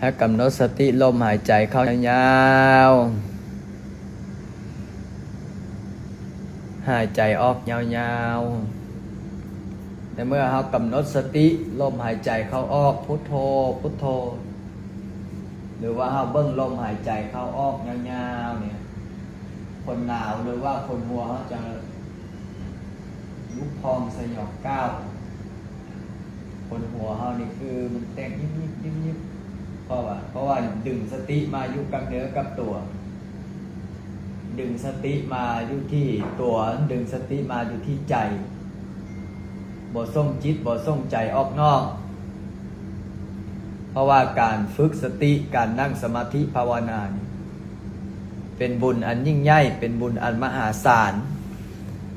ให้กำหนดสติลมหายใจเข้ายาวๆหายใจออกยาวๆในเมื่อเรากำหนดสติลมหายใจเข้าออกพุทโธพุทโธหรือว่าเราเบิ่งลมหายใจเข้าออกยาวๆเนี่ยคนหนาวหรือว่าคนหัวเขาจะลุกพองสยองก้าวคนหัวเขานี่คือมันแตกยิบเพราะว่าดึงสติมาอยู่กับเนื้อกับตัวดึงสติมาอยู่ที่ตัวดึงสติมาอยู่ที่ใจบ่ส่งจิตบ่ส่งใจออกนอกเพราะว่าการฝึกสติการนั่งสมาธิภาวนาเป็นบุญอันยิ่งใหญ่เป็นบุญอันมหาศาล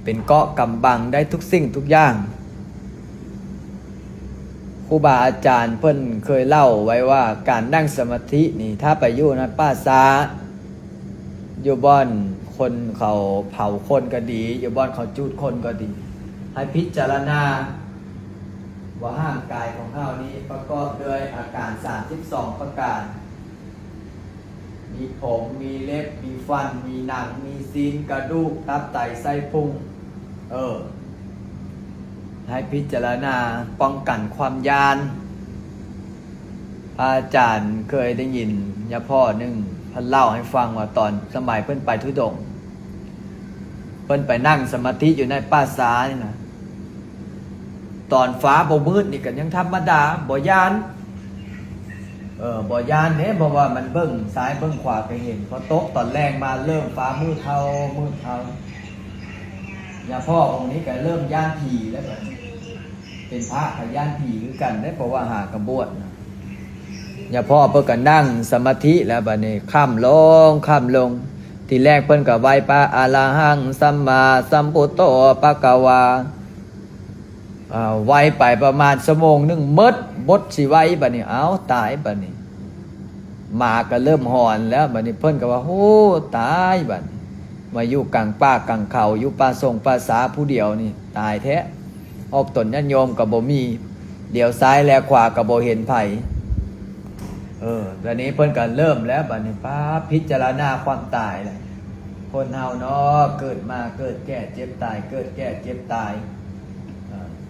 เป็นเกราะกำบังได้ทุกสิ่งทุกอย่างครูบาอาจารย์เพิ่นเคยเล่าไว้ว่าการนั่งสมาธินี่ถ้าไปอยู่ในป่าช้าอยู่บ่อนคนเขาเผาคนก็ดีอยู่บ่อนเขาจูดคนก็ดีให้พิจารณาว่าร่างกายของเรานี้ประกอบด้วยอาการ32ประการมีผมมีเล็บมีฟันมีหนังมีซีนกระดูกตับไตไส้พุงให้พิจารณาป้องกันความยานอาจารย์เคยได้ยินยาพ่อหนึ่งเพิ่นเล่าให้ฟังว่าตอนสมัยเพิ่นไปธุดงค์เพิ่นไปนั่งสมาธิอยู่ในป่าช้านี่นะตอนฟ้าบ่มืดนี่ก็ยังธรรมดาบ่ยานบ่ยานเนี่ยเพราะว่ามันเบิ่งซ้ายเบิ่งขวาไปเห็นพอตกตอนแรกมาเริ่มฟ้ามืดเทายาพ่อองค์นี้ก็เริ่มย่านผีแล้วแบบเป็นพระกับย่านผีคือกันได้เพราะว่าหากระบวชยาพ่อเพิ่นก็นั่งสมาธิแล้วบัดนี้ข้ามลงทีแรกเพิ่นก็ไหว้พระอรหังสัมมาสัมพุทโธภะคะวาไหว้ไปประมาณชั่วโมงนึงมดบดสิไหว้บัดนี้เอาตายบัดนี้หมาก็เริ่มหอนแล้วบัดนี้เพิ่นก็ว่าโอ้ตายบัดนี้มาอยู่กลางป่ากลางเขาอยู่ป่าส่งป่าสาผู้เดียวนี่ตายแท้ออกตนญาติโยมก็บ่มีเดี๋ยวซ้ายแลขวาก็บ่เห็นไผบัดนี้เพิ่นก็เริ่มแล้วบัดนี้ป้าพิจารณาความตายเลยคนเฮาเนาะเกิดมาเกิดแก่เจ็บตายเกิดแก่เจ็บตาย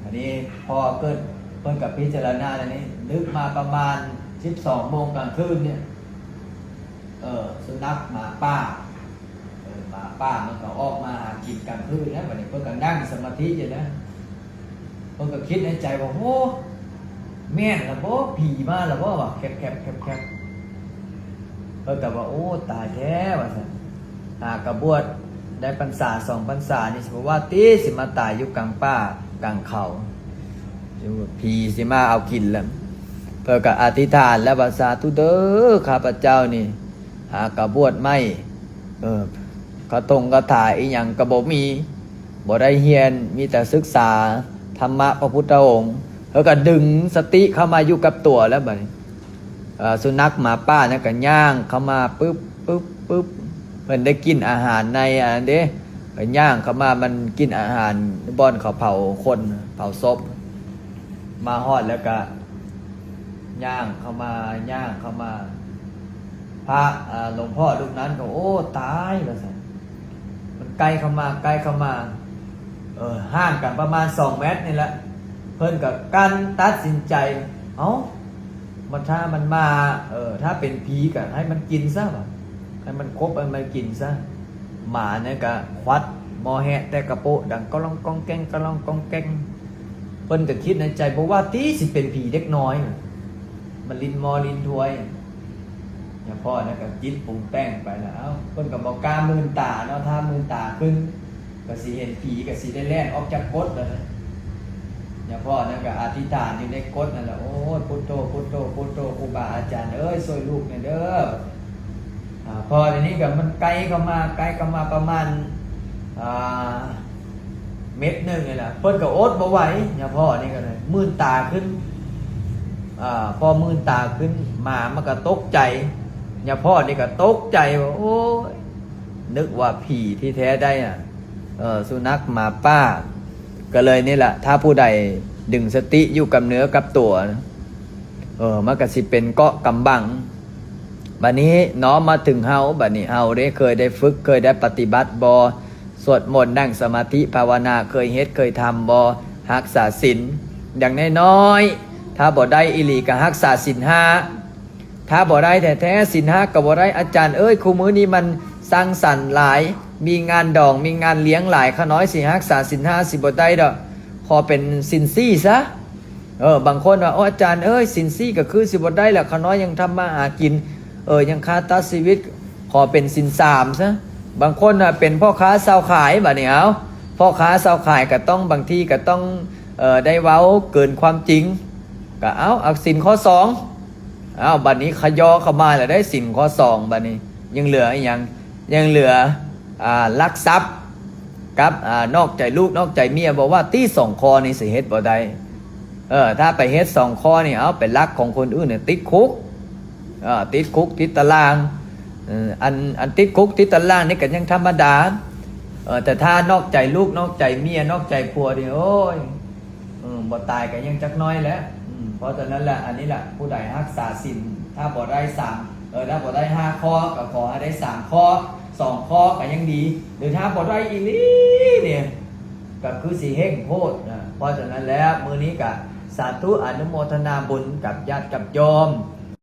อันนี้พอเกิดเพิ่นกับพิจารณาอันนี้นึกมาประมาณ12 โมงกลางคืนเนี่ยสุนัขหมาป้าหมาป้ามันก็ออกมาหากินกลางคืนนะบัดนี้เพิ่นก็นั่งสมาธิอยู่นะเพิ่นก็คิดในใจว่าโอ้แม่นล่ะบ่ผีมาล่ะบ่ว่าแคบเพิ่นก็ว่าโอ้ตายแท้ว่าซั่นกระบวชได้พรรษา2 พรรษานี่สิว่าติสิมาตายอยู่กลางป่ากลางเขาผีสิมาเอากินแล้วเพื่อกับอธิษฐานและภาษาทุเด้อข้าพเจ้านี่หากระบวชไม่กระถาอีหยังกระบ่มีบ่ได้เฮียนมีแต่ศึกษาธรรมะพระพุทธองค์แล้วก็ดึงสติเข้ามาอยู่กับตัวแล้วบัดนี้สุนัขหมาป้าเนี่ยก็ย่างเข้ามาปึ๊บเพิ่นได้กินอาหารในอันเด้ย่างเข้ามามันกินอาหารบ่อนเขาเผาคนเผาศพมาฮอดแล้วก็ย่างเข้ามาพระหลวงพ่อรูปนั้นก็โอ้ตายว่าซั่นมันใกล้เข้ามาห่างกันประมาณ2 เมตรนี่แหละเพิ่นก็กันตัดสินใจมันถ้ามันมาถ้าเป็นผีก็ให้มันกินซะว่ะให้มันครบให้มันกินซะหมาเนี่ยก็ควัดมอแหะแต่กระโปะดังกะล่องกองแกงเพิ่นก็คิดในใจบอกว่าตีสิเป็นผีเด็กน้อยมันลินมอลินถวยอย่าพ่อนะก็จิตปรุงแต่งไปแล้วเพิ่นก็บอกกล้ามืนตาเนาะถ้ามืนตาขึ้นก็สิเห็นผีก็สิได้แล่นออกจากกฎแล้วนะอย่าพ่อนะก็อธิษฐานอยู่ในกฎนั่นแหละโอ้พุทโธครูบาอาจารย์ช่วยลูกเนี่ยเด้อพอทีนี้ก็มันไกลเข้ามาประมาณเม็ดนึงเลยล่ะเพิ่นก็อดบ่ไหวอย่าพ่อนี่ก็เลยมื่นตาขึ้นพอมื่นตาขึ้นหมามันก็ตกใจอย่าพ่อนี่ก็ตกใจว่าโอ้ยนึกว่าผีที่แท้ได้สุนัขหมาป้าก็เลยนี่แหละถ้าผู้ใดดึงสติอยู่กับเนื้อกับตัวมันก็สิเป็นเกาะกำบัง บัดนี้น้อมมาถึงเฮาบัดนี้เฮาได้เคยได้ฝึกเคยได้ปฏิบัติบ่สวดมนต์นั่งสมาธิภาวนาเคยเฮ็ดเคยทำบ่รักษาศีลอย่างน้อยๆถ้าบ่ได้อีหลีก็รักษาศีลห้าถ้าบ่ได้แท้ๆศีลห้าก็บ่ได้อาจารย์เอ้ยคู่มื้อนี้มันสร้างสรรค์หลายมีงานดองมีงานเลี้ยงหลายข้าน้อยสิรักษาศีลห้าสิบ่ได้ดอกขอเป็นศีลสี่ซะบางคนว่าอาจารย์เอ้ยศีลสี่ก็คือสิบ่ได้แหละข้าน้อยยังทำมาหากินยังคาตัดชีวิตขอเป็นศีลสามซะบางคนเป็นพ่อค้าเซาขายบัดนี้เอาพ่อค้าเซาขายก็ต้องบางทีก็ต้องได้เว้าเกินความจริงก็เอาศีลข้อสองบัดนี้ขยอเข้ามาแล้วได้ศีลข้อสองบัดนี้ยังเหลืออีกยังเหลือลักทรัพย์กับนอกใจลูกนอกใจเมียบอกว่าที่สองข้อนี่สิเฮ็ดบ่ได้ถ้าไปเฮ็ดสองข้อนี่เอาไปลักของคนอื่นเนี่ยติดคุกติดคุกติดตารางอันติดคุกติดตารางนี่ก็ยังธรรมดาแต่ถ้านอกใจลูกนอกใจเมียนอกใจผัวนี่โอ้ยบ่ตายก็ยังจักน้อยแล้วเพราะฉะนั้นแหละอันนี้แหละผู้ใดรักษาศีลถ้าบ่ได้ถ้าบ่ได้5ข้อก็ขอให้ได้3ข้อ2ข้อก็ยังดีหรือถ้าบ่ได้อีนี่เนี่ยก็คือสิเฮงโพดเพราะฉะนั้นแล้วมื้อนี้ก็สาธุอนุโมทนาบุญกับญาติกับโยม